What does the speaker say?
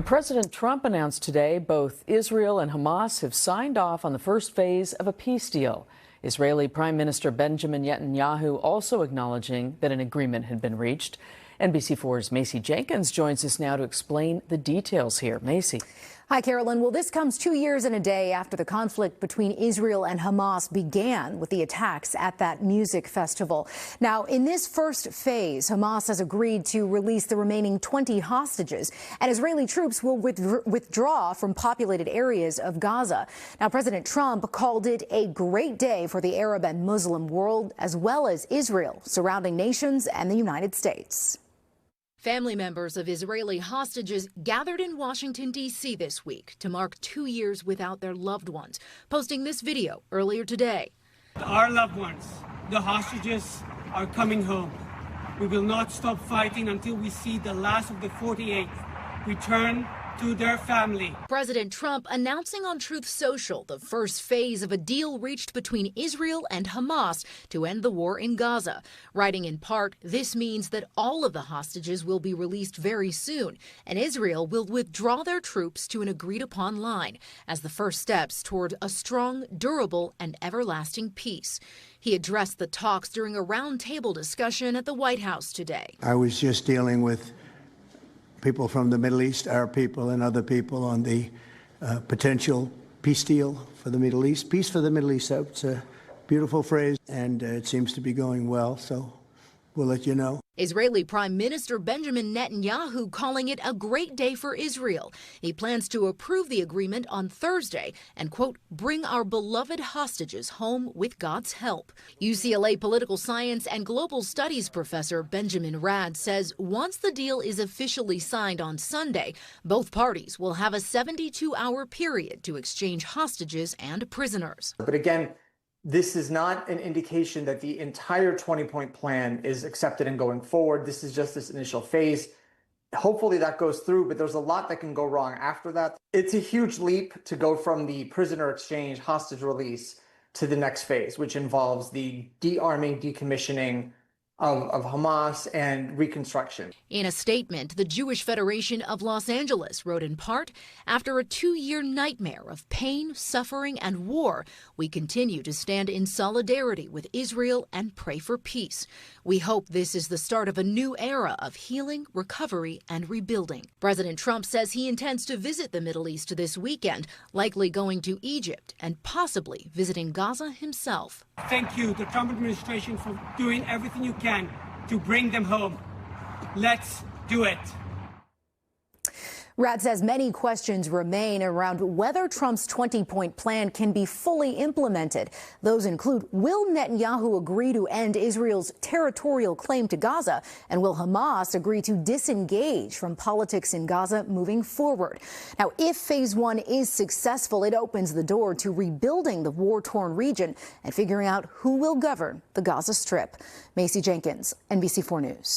President Trump announced today both Israel and Hamas have signed off on the first phase of a peace deal. Israeli Prime Minister Benjamin Netanyahu also acknowledging that an agreement had been reached. NBC4's Macy Jenkins joins us now to explain the details here. Macy. Hi, Carolyn. Well, this comes 2 years and a day after the conflict between Israel and Hamas began with the attacks at that music festival. Now, in this first phase, Hamas has agreed to release the remaining 20 hostages, and Israeli troops will withdraw from populated areas of Gaza. Now, President Trump called it a great day for the Arab and Muslim world, as well as Israel, surrounding nations, and the United States. Family members of Israeli hostages gathered in Washington, D.C. this week to mark 2 years without their loved ones, posting this video earlier today. Our loved ones, the hostages, are coming home. We will not stop fighting until we see the last of the 48 return to their family. President Trump announcing on Truth Social the first phase of a deal reached between Israel and Hamas to end the war in Gaza. Writing in part, this means that all of the hostages will be released very soon, and Israel will withdraw their troops to an agreed-upon line as the first steps toward a strong, durable, and everlasting peace. He addressed the talks during a roundtable discussion at the White House today. I was just dealing with people from the Middle East, Arab people and other people on the potential peace deal for the Middle East. Peace for the Middle East, it's a beautiful phrase, and it seems to be going well, so we'll let you know. Israeli Prime Minister Benjamin Netanyahu calling it a great day for Israel. He plans to approve the agreement on Thursday and, quote, bring our beloved hostages home with God's help. UCLA political science and global studies professor Benjamin Rad says once the deal is officially signed on Sunday, both parties will have a 72-hour period to exchange hostages and prisoners. But again, this is not an indication that the entire 20-point plan is accepted and going forward. This is just this initial phase. Hopefully that goes through, but there's a lot that can go wrong after that. It's a huge leap to go from the prisoner exchange hostage release to the next phase, which involves the de-arming, decommissioning of Hamas and reconstruction. In a statement, the Jewish Federation of Los Angeles wrote in part, after a 2-year nightmare of pain, suffering, and war, we continue to stand in solidarity with Israel and pray for peace. We hope this is the start of a new era of healing, recovery, and rebuilding. President Trump says he intends to visit the Middle East this weekend, likely going to Egypt and possibly visiting Gaza himself. Thank you, the Trump administration, for doing everything you can to bring them home. Let's do it. Rad says many questions remain around whether Trump's 20-point plan can be fully implemented. Those include, will Netanyahu agree to end Israel's territorial claim to Gaza? And will Hamas agree to disengage from politics in Gaza moving forward? Now, if phase one is successful, it opens the door to rebuilding the war-torn region and figuring out who will govern the Gaza Strip. Macy Jenkins, NBC4 News.